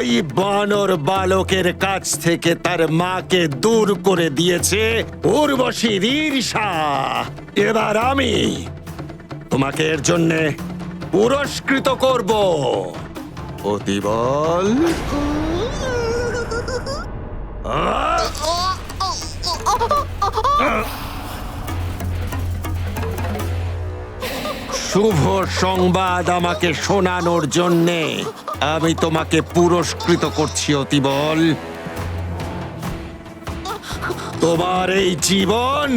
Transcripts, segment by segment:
ওই বানর বালকের কাছ থেকে তার মাকে দূর করে দিয়েছে উর্বশীর ঈর্ষা। এবার আমি তোমাকে এর জন্যে পুরস্কৃত করব। অতি বল। শুভ সংবাদ আমাকে শোনানোর জন্যে আমি তোমাকে পুরস্কৃত করছি অতিবল। তোমার এই জীবন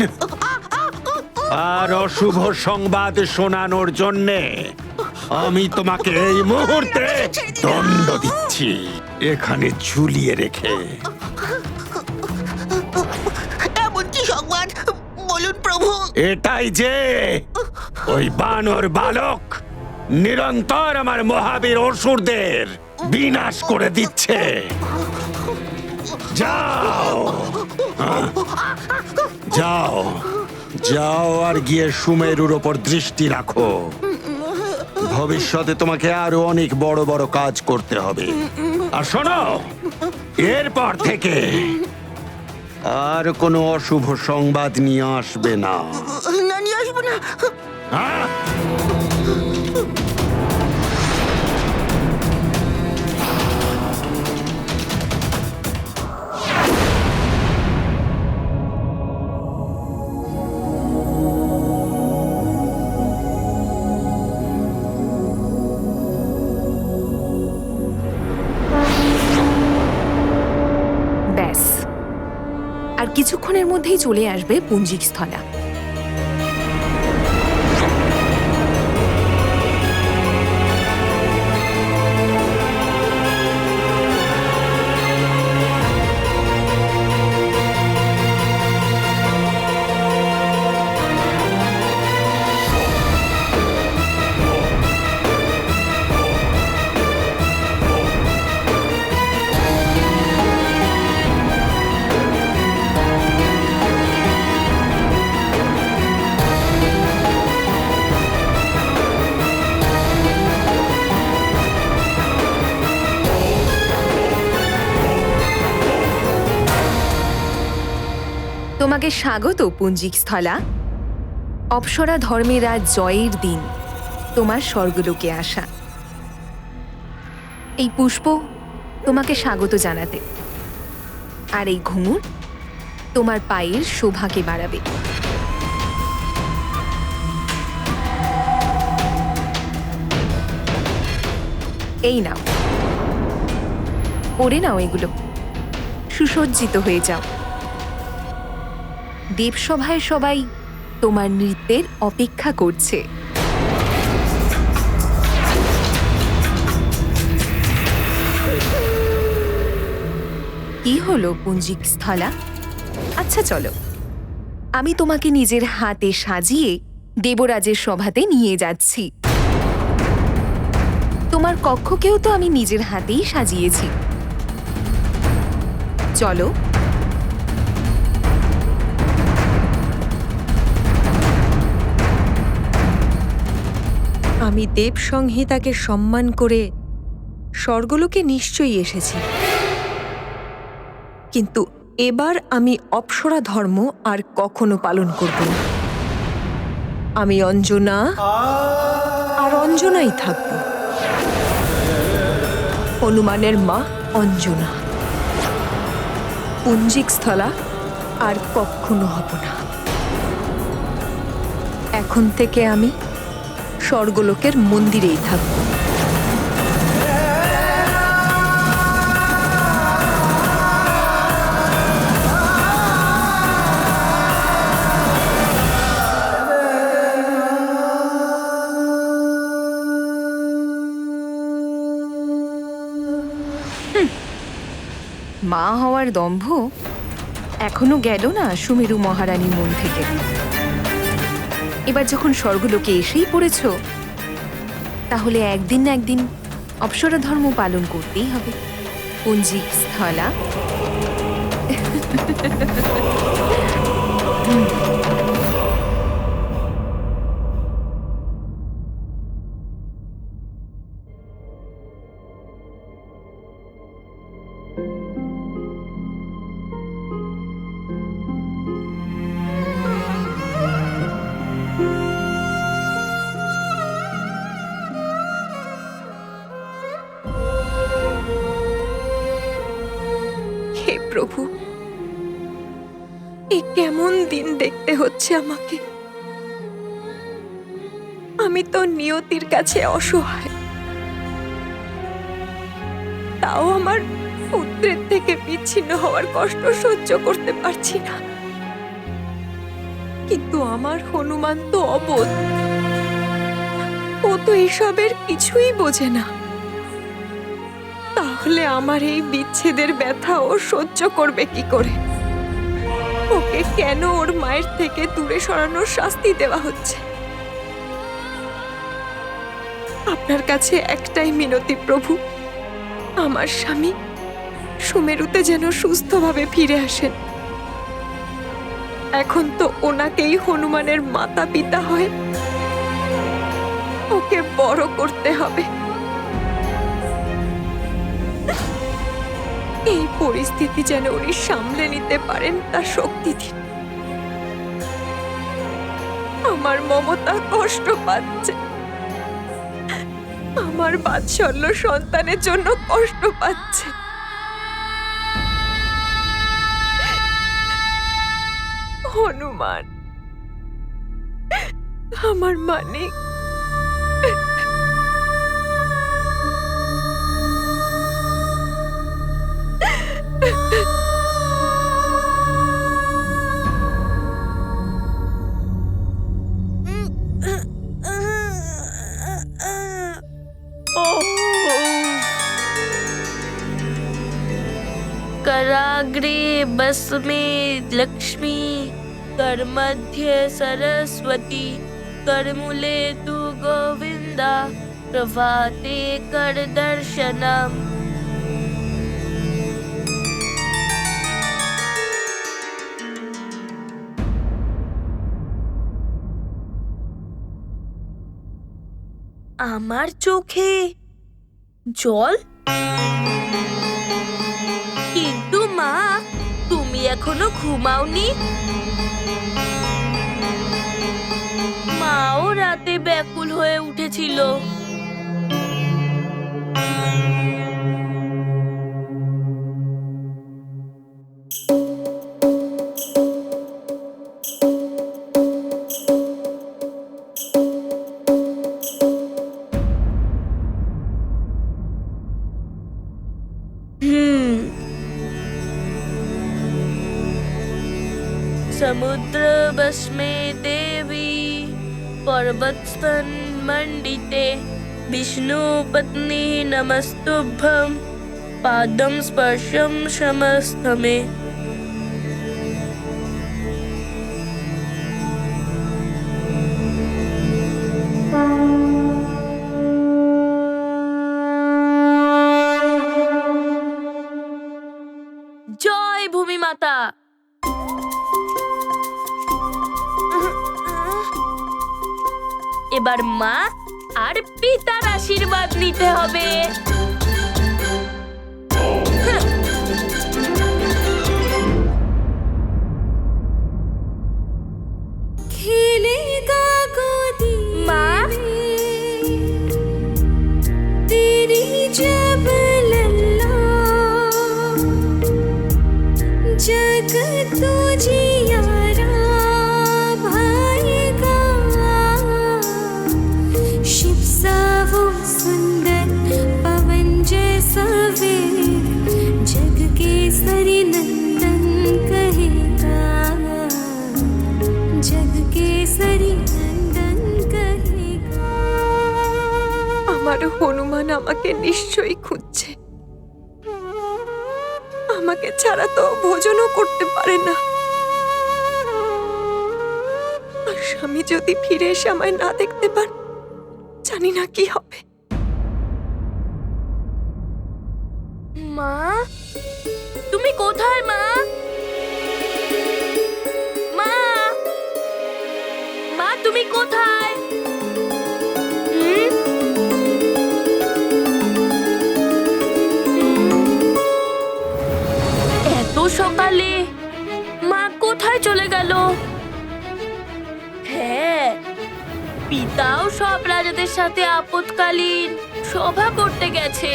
আর অশুভ সংবাদ শোনানোর জন্যে আমি তোমাকে এই মুহূর্তে দণ্ড দিচ্ছি, এখানে ঝুলিয়ে রেখে। এমন কি সংবাদ বলুন প্রভু? এটাই যে ওই বানর বালক নিরন্তর আমার মহাবীর অসুরদের বিনাশ করে দিচ্ছে। যাও যাও যাও আর গিয়ে সুমেরুর ওপর দৃষ্টি রাখো। ভবিষ্যতে তোমাকে আরো অনেক বড় বড় কাজ করতে হবে। আর শোনো, এরপর থেকে আর কোনো অশুভ সংবাদ নিয়ে আসবে না। না, নিয়ে আসবো না। হ্যাঁ? ব্যাস, আর কিছুক্ষণের মধ্যেই চলে আসবে পুঞ্জিক স্থলা। তোমাকে স্বাগত পুঞ্জিক স্থলা। অপ্সরা ধর্মের আজ জয়ের দিন, তোমার স্বর্গলোকে আসা। এই পুষ্প তোমাকে স্বাগত জানাতে, আর এই ঘুঙুর তোমার পায়ের শোভাকে বাড়াবে। এই নাও, পরে নাও এগুলো, সুসজ্জিত হয়ে যাও। দেবসভায় সবাই তোমার নৃত্যের অপেক্ষা করছে। কি হলো পুঞ্জিক স্থলা? আচ্ছা চলো, আমি তোমাকে নিজের হাতে সাজিয়ে দেবরাজের সভাতে নিয়ে যাচ্ছি। তোমার কক্ষকেও তো আমি নিজের হাতেই সাজিয়েছি। চলো। আমি দেব সংহিতাকে সম্মান করে স্বর্গলোকে নিশ্চয়ই এসেছি, কিন্তু এবার আমি অপ্সরা ধর্ম আর কখনো পালন করব না। আমি অঞ্জনা আর অঞ্জনাই থাকব। হনুমানের মা অঞ্জনা। পুঞ্জিক স্থলা আর কখনো হব না। এখন থেকে আমি স্বর্গলোকের মন্দিরেই থাকব। মা হওয়ার দম্ভ এখনো গেল না সুমেরু মহারানীর মন থেকে। এবার যখন স্বর্গলোকে এসেই পড়েছ, তাহলে একদিন না একদিন অপ্সরা ধর্ম পালন করতেই হবে পুঞ্জিক স্থলা। কেমন দিন দেখতে হচ্ছে আমাকে। আমি তো নিয়তির কাছে অসহায়, তাও আমার পুত্রের থেকে বিচ্ছিন্ন হওয়ার কষ্ট সহ্য করতে পারছি না। কিন্তু আমার হনুমান তো অবোধ, ও তো এসবের কিছুই বোঝে না। তাহলে আমার এই বিচ্ছেদের ব্যথা ও সহ্য করবে কি করে? ওকে কেন ওর মায়ের থেকে দূরে সরানোর শাস্তি দেওয়া হচ্ছে? আপনার কাছে একটাই মিনতি প্রভু, আমার স্বামী সুমেরুতে যেন সুস্থভাবে ফিরে আসেন। এখন তো ওনাকেই হনুমানের মাতা পিতা হয়, ওকে বড় করতে হবে। এই পরিস্থিতি যেন উনি সামলে নিতে পারেন, তার শক্তি দিন। আমার মমতা কষ্ট পাচ্ছে, আমার বাৎসল্য সন্তানের জন্য কষ্ট পাচ্ছে। হনুমান, আমার মানিক, कराग्रे बस्मे लक्ष्मी, करमध्ये सरस्वती, करमूले तु गोविंदा, प्रभाते कर दर्शनम। আমার চোখে জল, কিন্তু মা তুমি এখনো ঘুমাওনি। মাও রাতে ব্যাকুল হয়ে উঠেছিল। समुद्र बस्मे देवी, पर्वतस्तन मंडिते, विष्णु पत्नी नमस्तुभ्यं, पादं स्पर्शं क्षमस्तमे। जय भूमि माता। এবার মা আর পিতার আশীর্বাদ নিতে হবে। মা, तेरी जब लल्ला जग तुझियारा भाएगा, शिव सा वो सुंदर पवन जैसा वेग, जग के सरी नंदन कहेगा, जग के सरी नंदन कहेगा। আমার হনুমান আমাকে নিশ্চয়ই খুঁজছে। আমাকে ছাড়া তো ভোজনও করতে পারে না। আর স্বামী যদি ফিরে এসে আমায় না দেখতে পান, জানি না কি হবে। মা তুমি কোথায় মা? মা, মা তুমি কোথায়? এত সকালে মা কোথায় চলে গেল? হ্যাঁ, পিতাও সব রাজাদের সাথে আপৎকালীন সভা করতে গেছে,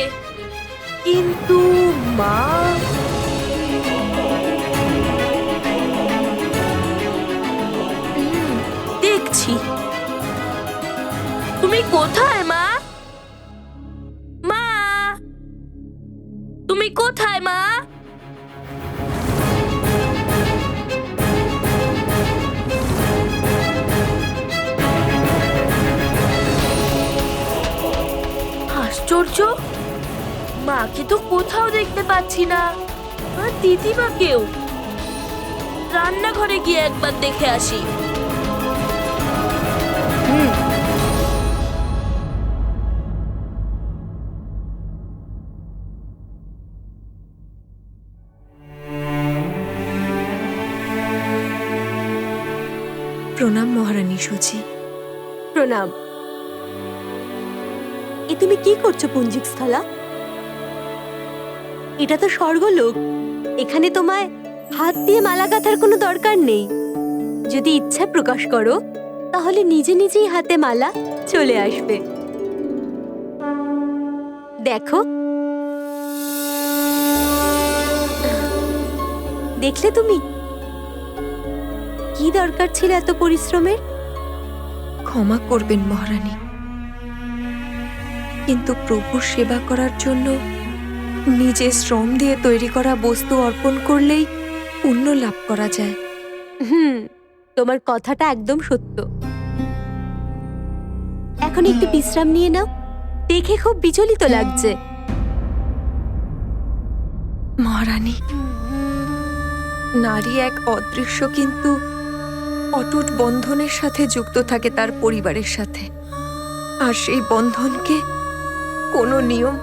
কিন্তু মা তুমি কোথায় মা? মা, তুমি কোথায় মা? আশ্চর্য, মাকে তো কোথাও দেখতে পাচ্ছি না। আর দিদিমাকেও। রান্নাঘরে গিয়ে একবার দেখে আসি। প্রণাম মহারানী সচি। প্রণাম। এ তুমি কি করছো পুঞ্জিক স্থলা? এটা তো স্বর্গলোক। এখানে তোমায় হাত দিয়ে মালা গাঁথার কোনো দরকার নেই। যদি ইচ্ছা প্রকাশ করো তাহলে নিজে নিজেই হাতে মালা চলে আসবে। দেখো, দেখলে তুমি? কি দরকার ছিল এত পরিশ্রমের? ক্ষমা করবেন মহারানী, কিন্তু প্রভুর সেবা করার জন্য নিজে শ্রম দিয়ে তৈরি করা বস্তু অর্পণ করলেই পুণ্য লাভ করা যায়। তোমার কথাটা একদম সত্য। এখন একটু বিশ্রাম নিয়ে নাও। দেখে খুব বিচলিত লাগছে। মহারানী, নারী এক অদৃশ্য কিন্তু অটুট বন্ধনের সাথে যুক্ত থাকে তার পরিবারের সাথে। আর সেই বন্ধনকে কোনো নিয়ম,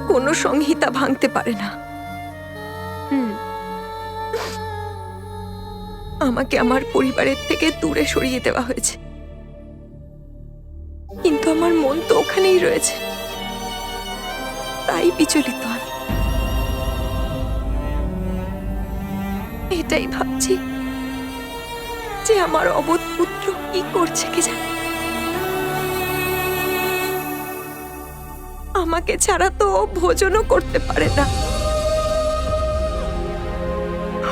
কোনো সংহিতা ভাঙতে পারে না। আমাকে আমার পরিবারের থেকে দূরে সরিয়ে দেওয়া হয়েছে, কিন্তু আমার মন তো ওখানেই রয়েছে। তাই বিচলিত আমি। এটাই ভাবছি যে আমার অবোধ পুত্র কি করছে কে জানে। আমাকে ছাড়া তো ও ভোজনও করতে পারে না।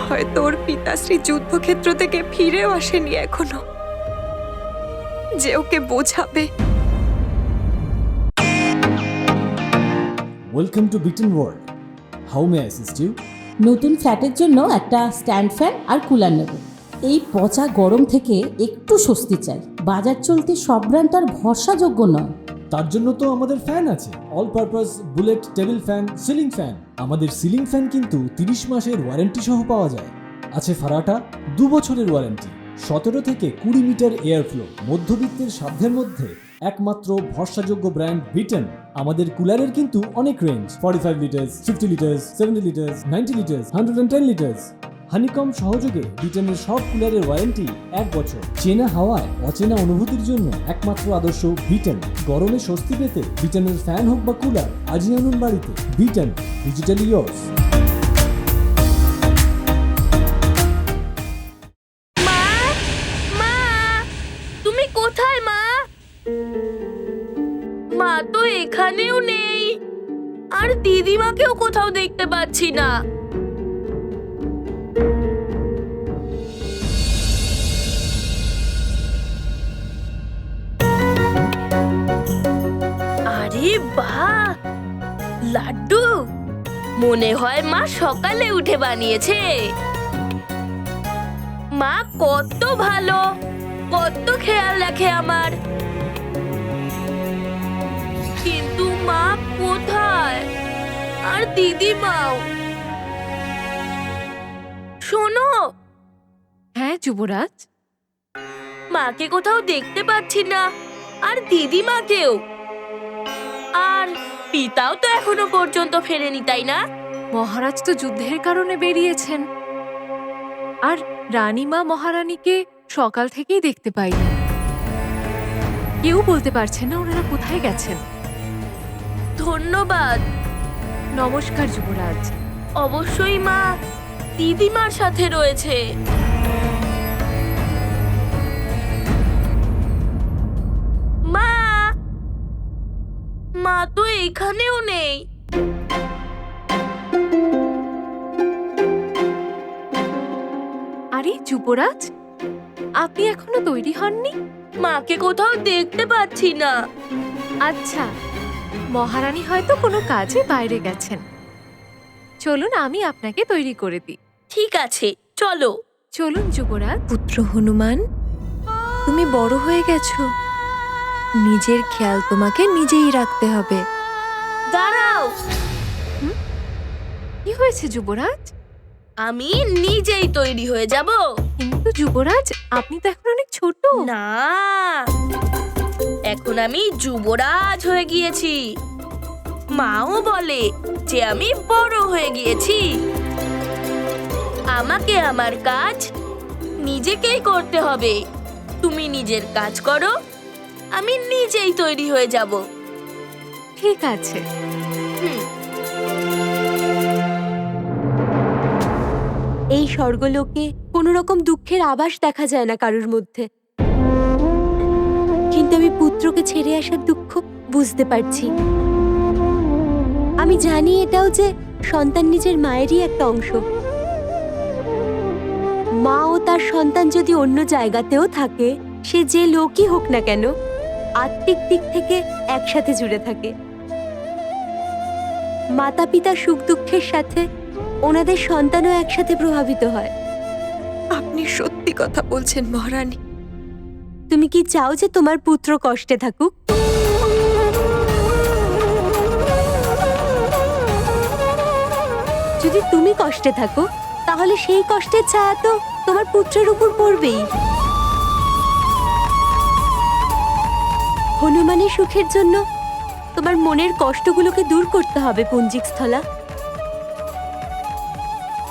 হয়তো ওর পিতাশ্রী যুদ্ধক্ষেত্র থেকে ফিরেও আসেনি এখনো, যে ওকে বোঝাবে। ওয়েলকাম টু বিটেন world. How may I assist you? নতুন ফ্ল্যাটের জন্য একটা স্ট্যান্ড ফ্যান আর কুলার নেব। এই পচা গরম থেকে একটু স্বস্তি চাই। বাজার চলতে সব ব্র্যান্ড তো আর ভরসাযোগ্য নয়। তার জন্য তো আমাদের ফ্যান আছে, all purpose bullet table fan, ceiling fan. আমাদের সিলিং ফ্যান কিন্তু 30 মাসের ওয়ারেন্টি সহ পাওয়া যায়। আছে ফারাটা 2 বছরের ওয়ারেন্টি, 17 থেকে 20 মিটার এয়ার ফ্লো। মধ্যবিত্তের সাধ্যের মধ্যে একমাত্র ভরসাযোগ্য ব্র্যান্ড বিটেন। আমাদের কুলারের কিন্তু অনেক range, 45 litres, 50 litres, 70 litres, 90 litres, 110 litres. Honeycomb সহযোগে বিটেনের সব কুলারের ওয়ারেন্টি 1 বছর। চেনা হাওয়ায় অচেনা অনুভূতির জন্য একমাত্র আদর্শ বিটেন। গরমে স্বস্তি পেতে বিটেনের ফ্যান হোক বা কুলার, আজই আনুন বাড়িতে। Beaten, digitally yours. মা, মা, তুমি কোথায় মা? মা তো এখানেও নেই, আর দিদিমাকেও কোথাও দেখতে পাচ্ছি না। আরে বাহ, লাড্ডু! মনে হয় মা সকালে উঠে বানিয়েছে। মা কত ভালো, কত খেয়াল রাখে আমার। কিন্তু মা কোথায়? আর দিদিমাও। শোনো। হ্যাঁ যুবরাজ। মাকে কোথাও দেখতে পাচ্ছি না, আর দিদিমাকেও। আর পিতাও তো এখনো পর্যন্ত ফেরেনি, তাই না? মহারাজ তো যুদ্ধের কারণে বেরিয়েছেন, আর রানীমা মহারানীকে সকাল থেকেই দেখতে পাইনি। কেউ বলতে পারছে না ওনারা কোথায় গেছেন। ধন্যবাদ। নমস্কার যুবরাজ। অবশ্যই মা দিদিমার সাথে রয়েছে। মা, মা তো এখানেও নেই। আরে যুবরাজ, আপনি এখনো তৈরি হননি? মাকে কোথাও দেখতে পাচ্ছি না। আচ্ছা, মহারানী হয়তো কোনো কাজে বাইরে গেছেন। চলুন আমি আপনাকে তৈরি করে দিই। ঠিক আছে, চলো। চলুন যুবরাজ। পুত্র হনুমান, তুমি বড় হয়ে গেছো, নিজের খেয়াল তোমাকে নিজেই রাখতে হবে। দাঁড়াও, কি হয়েছে যুবরাজ? আমি নিজেই তৈরি হয়ে যাব। কিন্তু যুবরাজ, আপনি তো এখন অনেক ছোট। না, এখন আমি যুবরাজ হয়ে গিয়েছি। মাও বলে যে আমি বড় হয়ে গিয়েছি। আমাকে আমার কাজ নিজেকেই করতে হবে। তুমি নিজের কাজ করো, আমি নিজেই তৈরি হয়ে যাব। ঠিক আছে। এই স্বর্গলোকে কোনো রকম দুঃখের আভাস দেখা যায় না কারোর মধ্যে, কিন্তু আমি পুত্রকে ছেড়ে আসার দুঃখ বুঝতে পারছি। আমি জানি এটাও যে সন্তান নিজের মায়েরই একটা অংশ। মা ও তার সন্তান যদি অন্য জায়গাতেও থাকে, সে যে লোকই হোক না কেন, আত্মিক দিক থেকে একসাথে জুড়ে থাকে। মাতা পিতা সুখ দুঃখের সাথে ওনাদের সন্তানও একসাথে প্রভাবিত হয়। আপনি সত্যি কথা বলছেন মহারানী। তুমি কি চাও যে তোমার পুত্র কষ্টে থাকুক? যদি তুমি কষ্টে থাকো, তাহলে সেই কষ্টের ছায়া তো তোমার পুত্রের উপর পড়বেই। হনুমানের সুখের জন্য তোমার মনের কষ্টগুলোকে দূর করতে হবে পুঞ্জিক স্থলা।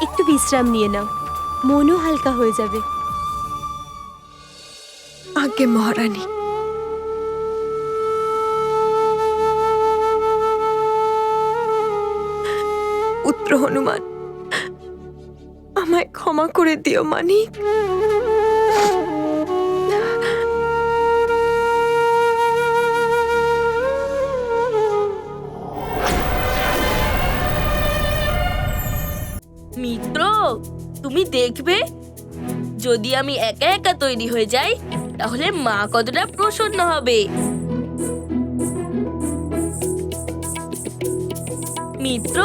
একটু বিশ্রাম নিয়ে নাও, মনও হালকা হয়ে যাবে। আজ্ঞে মহারানী। পুত্র হনুমান, আমায় ক্ষমা করে দিও মানিক। মিত্র, তুমি দেখবে, যদি আমি একা একা তৈরি হয়ে যাই, তাহলে মা কতটা প্রসন্ন হবে। মিত্র,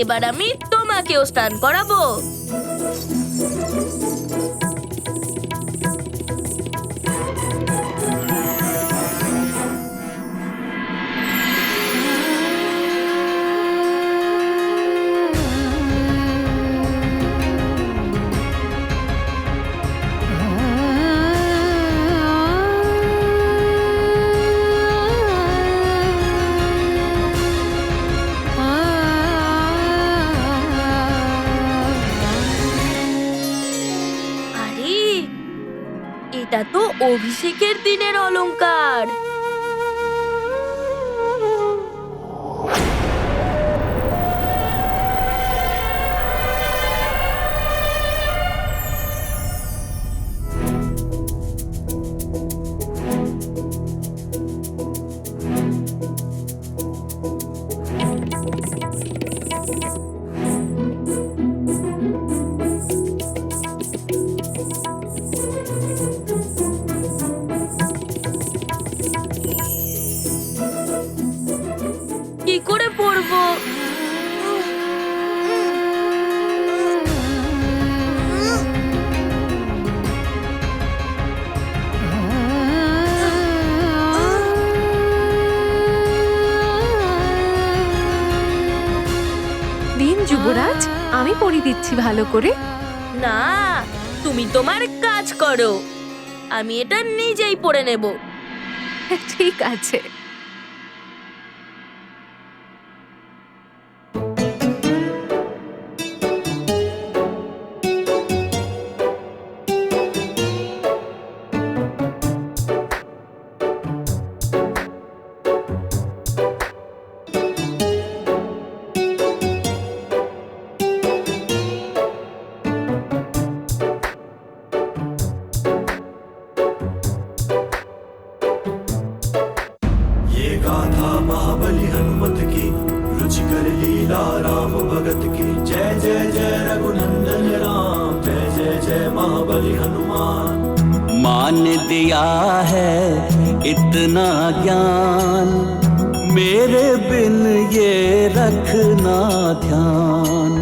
এবার আমি তোমাকেও স্নান করাবো। আরে, এটা তো অভিষেকের দিনের অলংকার। কি করে পরবো? দিন যুবরাজ, আমি পরিয়ে দিচ্ছি ভালো করে। না, তুমি তোমার কাজ করো, আমি এটা নিজেই পরে নেব। ঠিক আছে। महाबली हनुमत की रुचिकर लीला राम भगत की जय जय जय रघुनंदन राम जय जय जय महाबली हनुमान। मान दिया है इतना ज्ञान, मेरे बिन ये रखना ध्यान।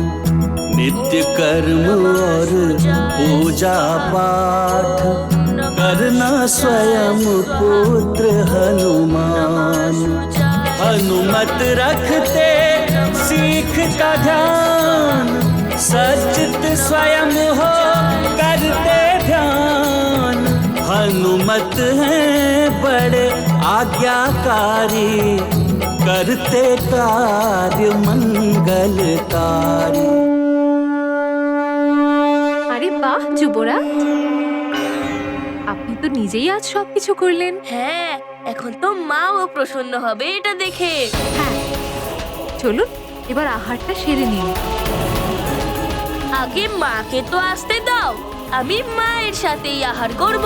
नित्य कर्म और पूजा पाठ करना स्वयं पुत्र हनुमान। हनुमत रखते सीख का ध्यान, सचित स्वयं हो करते ध्यान। हनुमत हैं बड़े आज्ञाकारी, करते कार्य मंगलकारी। আরে বাহ যুবরাজ, আপনি তো নিজেই আজ সবকিছু করলেন। হ্যাঁ, এখন তো মাও প্রসন্ন হবে এটা দেখে। হ্যাঁ, চলুন এবার আহারটা সেরে নিন। আগে মাকে তো আসতে দাও, আমি মায়ের সাথেই আহার করব।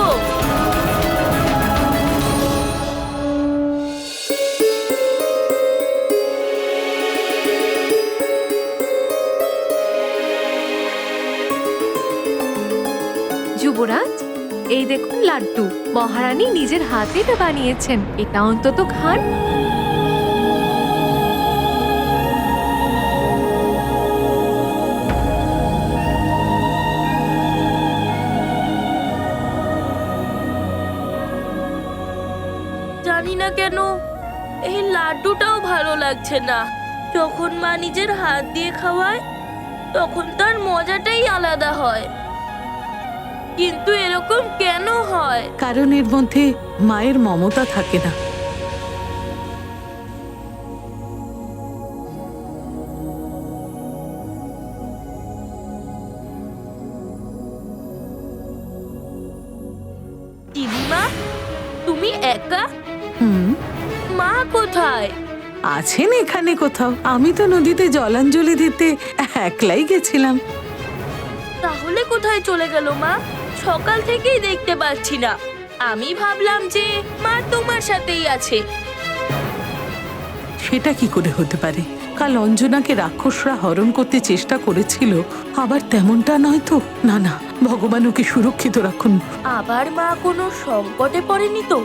যুবরাজ, এই দেখুন লাড্ডু, মহারানী নিজের হাতে এটা বানিয়েছেন, এটা অন্তত খান। জানি না কেন এই লাড্ডুটাও ভালো লাগছে না। যখন মা নিজের হাত দিয়ে খাওয়ায় তখন তার মজাটাই আলাদা হয়, কিন্তু এরকম কেন হয়? কারণ এর মধ্যে মায়ের মমতা থাকে না। দিদিমা, তুমি একা? হুম, মা কোথায়? আছেন এখানে কোথাও। আমি তো নদীতে জলাঞ্জলি দিতে একলাই গেছিলাম। তাহলে কোথায় চলে গেল মা? সকাল থেকেই দেখতে পাচ্ছি না। আমি ভাবলাম যে মা তোমার সাথেই আছে। সেটা কি করে হতে পারে? কাল অঞ্জনাকে রাক্ষসরা হরণ করতে চেষ্টা করেছিল, আবার তেমনটা নয় তো? না না, ভগবান ওকে সুরক্ষিত রাখুন। আবার মা কোনো সংকটে পড়েনি তো?